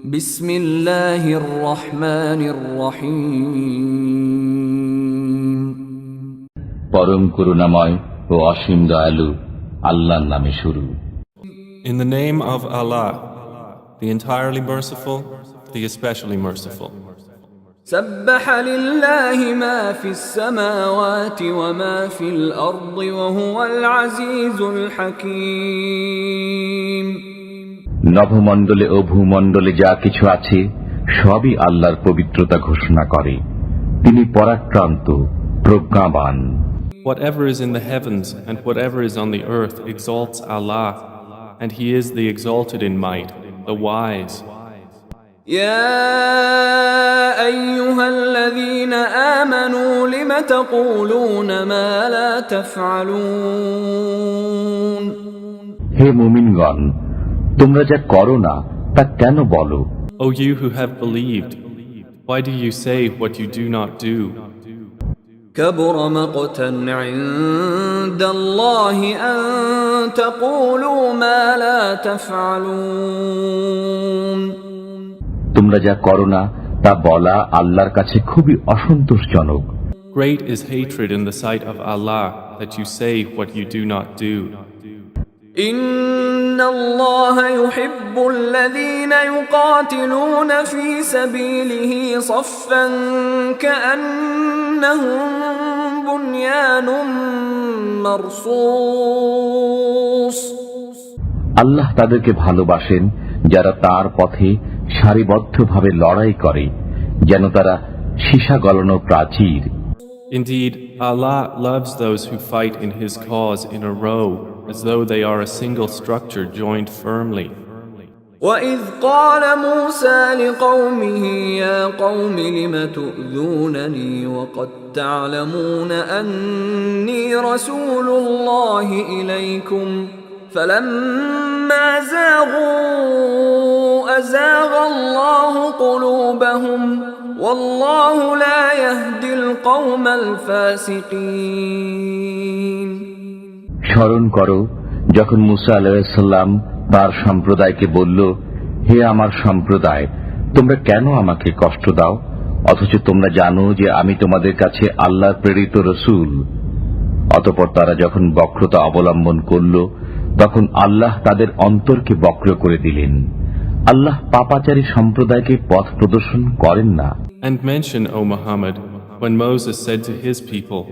বিসমিল্লাহির রহমানির রহিম। পরম করুণাময় ও অসীম দয়ালু আল্লাহর নামে শুরু। In the name of Allah, the entirely merciful, the especially merciful. سبح لله ما في السماوات وما في الأرض وهو العزيز الحكيم। নভমণ্ডলে ও ভূমণ্ডলে যা কিছু আছে সবই আল্লাহর পবিত্রতা ঘোষণা করে। তিনি পরাক্রান্ত, প্রজ্ঞাবান। Whatever is in the heavens and whatever is on the earth exalts Allah, and He is the exalted in might, the wise. يا أيها الذين آمنوا لم تقولون ما لا تفعلون। হে মুমিনগণ, তোমরা যা করো না তা কেন বলো? O you who have believed, why do you say what you do not do? كبر مقتا عند الله أن تقولوا ما لا تفعلون। তোমরা যা করো না তা বলা আল্লাহর কাছে খুবই অসন্তোষজনক। Great is hatred in the sight of Allah that you say what you do not do. إن الله يحب الذين يقاتلون في سبيله صفا كأنهم بنيان مرصوص। আল্লাহ তাদেরকে ভালোবাসেন যারা তার পথে সারিবদ্ধভাবে লড়াই করে, যেন তারা সীসা গলানো প্রাচীর। Indeed, Allah loves those who fight in His cause in a row, as though they are a single structure joined firmly. وَإِذْ قَالَ مُوسَى لِقَوْمِهِ يَا قَوْمِ لِمَ تُؤْذُونَنِي وَقَدْ تَعْلَمُونَ أَنِّي رَسُولُ اللَّهِ إِلَيْكُمْ فَلَمَّا زَاغُوا أَزَاغَ اللَّهُ قُلُوبَهُمْ وَاللَّهُ لَا يَهْدِي الْقَوْمَ الْفَاسِقِينَ। স্মরণ করো যখন মুসা আলাইহিস সালাম তার সম্প্রদায়কে বলল, হে আমার সম্প্রদায়, তোমরা কেন আমাকে কষ্ট দাও, অথচ তোমরা জানো যে আমি তোমাদের কাছে আল্লাহর প্রেরিত রসূল। অতঃপর তারা যখন বক্রতা অবলম্বন করল, তখন আল্লাহ তাদের অন্তরকে বক্র করে দিলেন। আল্লাহ পাপাচারী সম্প্রদায়কে পথ প্রদর্শন করেন না। And mention, O Muhammad, when Moses said to his people,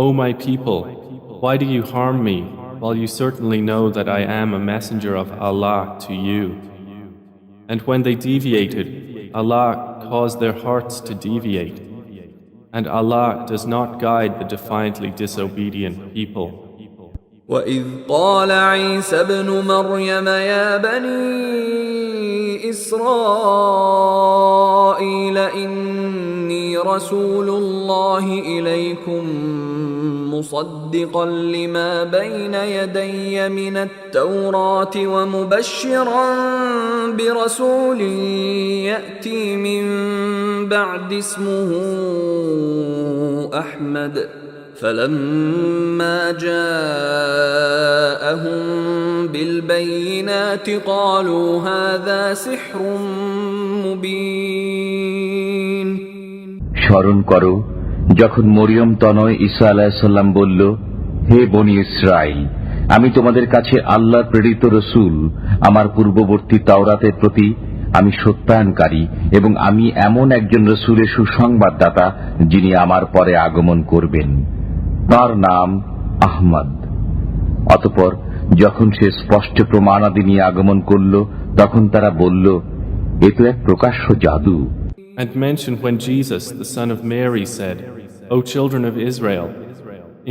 O my people, why do you harm me, while you certainly know that I am a messenger of Allah to you? And when they deviated, Allah caused their hearts to deviate. And Allah does not guide the defiantly disobedient people. وَإِذْ قَالَ عِيسَى ابْنُ مَرْيَمَ يَا بَنِي إِسْرَائِيلَ إِنِّي رَسُولُ اللَّهِ إِلَيْكُمْ مُصَدِّقًا لِمَا بَيْنَ يَدَيَّ مِنَ التَّوْرَاةِ وَمُبَشِّرًا بِرَسُولٍ يَأْتِي مِن بَعْدِ اسْمُهُ أَحْمَدُ فَلَمَّا جَاءَهُم بِالْبَيِّنَاتِ قَالُوا هَذَا سِحْرٌ مُبِينٌ। স্মরণ করো যখন মরিয়ম তনয় ঈসা আলাইহিস সালাম বলল, হে বনি ইসরাইল, আমি তোমাদের কাছে আল্লাহর প্রেরিত রসূল। আমার পূর্ববর্তী তাওরাতের প্রতি আমি সত্যায়নকারী এবং আমি এমন একজন রসূলের সুসংবাদদাতা যিনি আমার পরে আগমন করবেন। তার নাম আহমদ। অতঃপর যখন সে স্পষ্ট প্রমাণাদি নিয়ে আগমন করল, তখন তারা বলল, এ তো এক প্রকাশ্য জাদু। And mention when Jesus, the son of Mary, said, O children of Israel,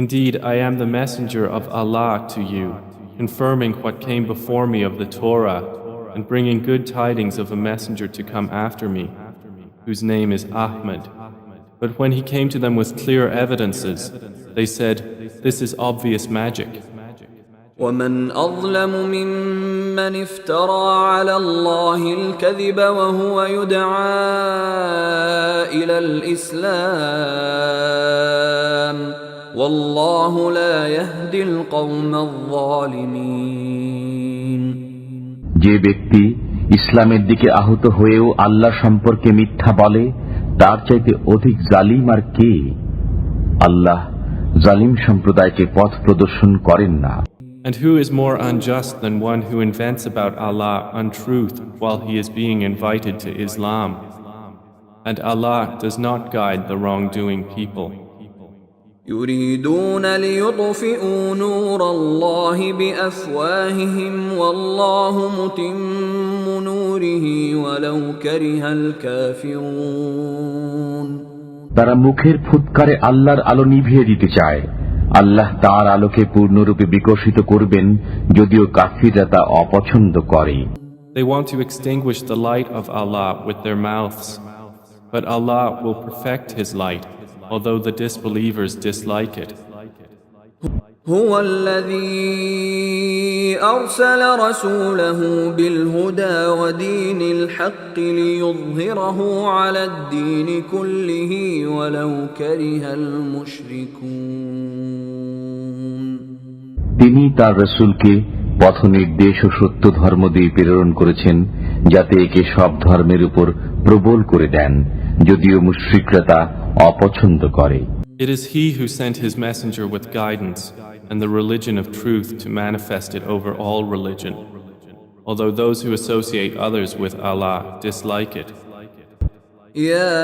indeed I am the messenger of Allah to you, confirming what came before me of the Torah, and bringing good tidings of a messenger to come after me, whose name is Ahmad. But when he came to them with clear evidences, they said, this is obvious magic. وَمَنْ أَظْلَمُ مِمَّنِ افْتَرَى عَلَى اللَّهِ الْكَذِبَ وَهُوَ يُدْعَى إِلَى الْإِسْلَامِ وَاللَّهُ لَا يَهْدِي الْقَوْمَ الظَّالِمِينَ। যে ব্যক্তি ইসলামের দিকে আহত হয়েও আল্লাহ সম্পর্কে মিথ্যা বলে, তার চাইতে অধিক জালিম আর কে? আল্লাহ জালিম সম্প্রদায়কে পথ প্রদর্শন করেন না। And who is more unjust than one who invents about Allah untruth while he is being invited to Islam? And Allah does not guide the wrongdoing people. يريدون ليطفئوا نور الله بأفواههم والله متم نوره ولو كره الكافرون। তারা মুখের ফুৎকারে আল্লাহর আলো নিভিয়ে দিতে চায়। আল্লাহ তার আলোকে পূর্ণরূপে বিকশিত করবেন, যদিও কাফিররা তা অপছন্দ করে। They want to extinguish the light of Allah with their mouths, but Allah will perfect His light, although the disbelievers dislike it. هو الذي أرسل رسوله بالهدى ودين الحق ليظهره على الدين كله ولو كره المشركون। তিনি তার রাসূলকে পথ নির্দেশ ও সত্য ধর্ম দিয়ে প্রেরণ করেছেন, যাতে একে সব ধর্মের উপর প্রবল করে দেন, যদিও মুশরিকরা তা অপছন্দ করে। It is He who sent His messenger with guidance and the religion of truth to manifest it over all religion, although those who associate others with Allah dislike it. يا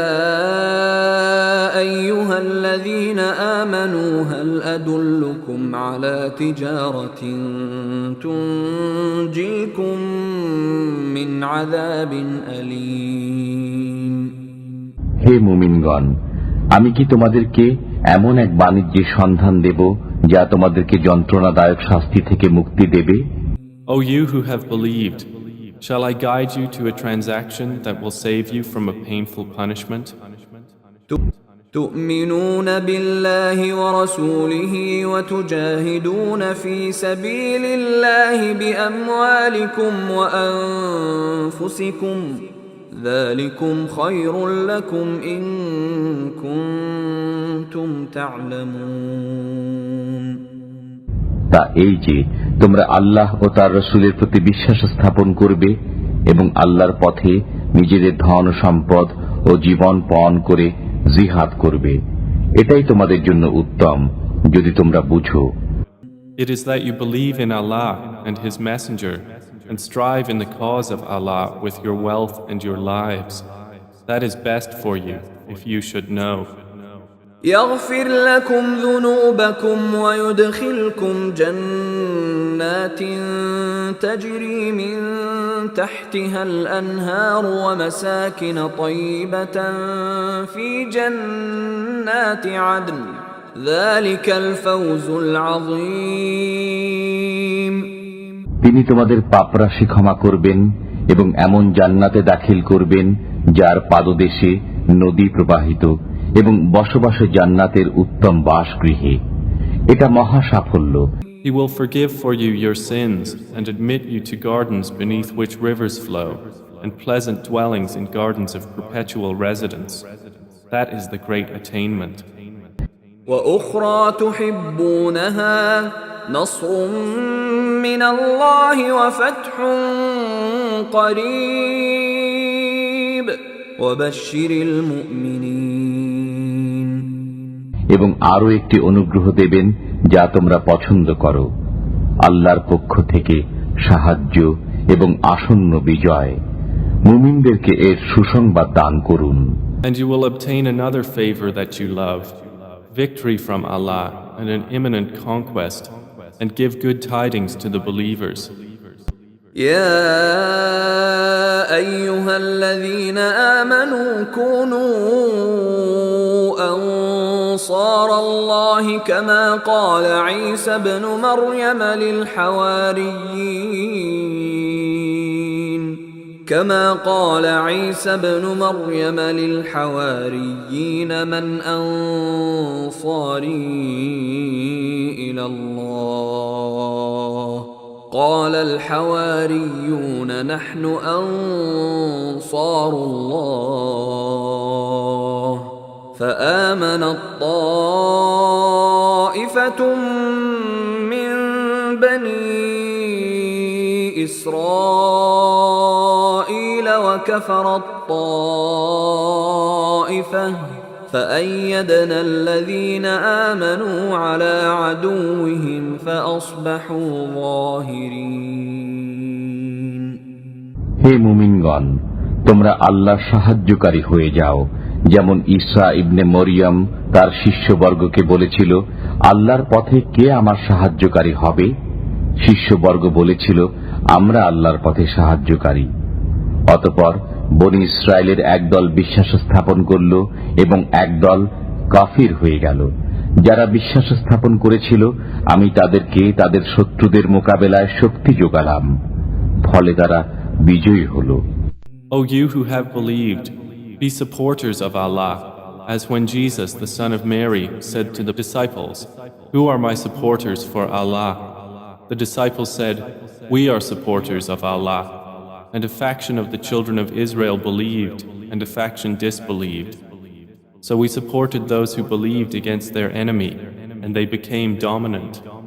أيها الذين آمنوا هل أدلكم على تجارة تنجيكم من عذاب أليم؟ হে মুমিনগণ, আমি কি তোমাদেরকে এমন এক বাণিজ্যের সন্ধান দেব যা তোমাদেরকে যন্ত্রণাদায়ক শাস্তি থেকে মুক্তি দেবে? O you who have believed, shall I guide you to a transaction that will save you from a painful punishment? تؤمنون بالله ورسوله وتجاهدون في سبيل الله بأموالكم وأنفسكم ذلكم خير لكم إن كنتم تعلمون। তা এই যে তোমরা আল্লাহ ও তার রাসূলের প্রতি বিশ্বাস স্থাপন করবে এবং আল্লাহর পথে নিজেদের ধন সম্পদ ও জীবন পণ করে জিহাদ করবে, এটাই তোমাদের জন্য উত্তম যদি তোমরা বুঝো। It is that you believe in Allah and His Messenger and strive in the cause of Allah with your wealth and your lives. That is best for you, if you should know. يغفر لكم ذنوبكم ويدخلكم جنات تجري من تحتها الأنهار ومساكن طيبة في جنات عدن ذلك الفوز العظيم। তিনি তোমাদের পাপরাশি ক্ষমা করবেন এবং এমন জান্নাতে দাখিল করবেন যার পাদদেশে নদী প্রবাহিত এবং বসবাসে জান্নাতের উত্তম বাসগৃহে। এটা মহা সাফল্য। He will forgive for you your sins and admit you to gardens beneath which rivers flow and pleasant dwellings in gardens of perpetual residence. That is the great attainment. وأخرى تحبونها نصر من الله وفتح قريب وبشر المؤمنين। এবং আরো একটি অনুগ্রহ দেবেন যা তোমরা পছন্দ করো, আল্লাহর পক্ষ থেকে সাহায্য এবং আসন্ন বিজয়। মুমিনদেরকে এর সুসংবাদ দান করুন। And you will obtain another favor that you love, victory from Allah and an imminent conquest, and give good tidings to the believers. يا أيها الذين آمنوا كونوا أنصار الله كما قال عيسى ابن مريم للحواريين من أنصاري إلى الله قال الحواريون نحن أنصار الله فآمنت طائفة من بني إسرائيل وكفرت طائفة فأيدنا الذين آمنوا على عدوهم فأصبحوا ظاهرين হে মুমিনগণ, তোমরা আল্লাহর সাহায্যকারী হয়ে যাও, যেমন ঈসা ইবনে মরিয়ম তার শিষ্যবর্গকে বলেছিল, আল্লাহর পথে কে আমার সাহায্যকারী হবে? শিষ্যবর্গ বলেছিল, আমরা আল্লাহর পথে সাহায্যকারী। অতঃপর বনী ইসরায়েলের একদল বিশ্বাস স্থাপন করল এবং একদল কাফির হয়ে গেল। যারা বিশ্বাস স্থাপন করেছিল, আমি তাদেরকে তাদের শত্রুদের মোকাবেলায় শক্তি যোগালাম, ফলে তারা বিজয়ী হল। O you who have believed, be supporters of Allah, as when Jesus, the son of Mary, said to the disciples, "Who are my supporters for Allah?" The disciples said, "We are supporters of Allah." And a faction of the children of Israel believed, and a faction disbelieved. So we supported those who believed against their enemy, and they became dominant.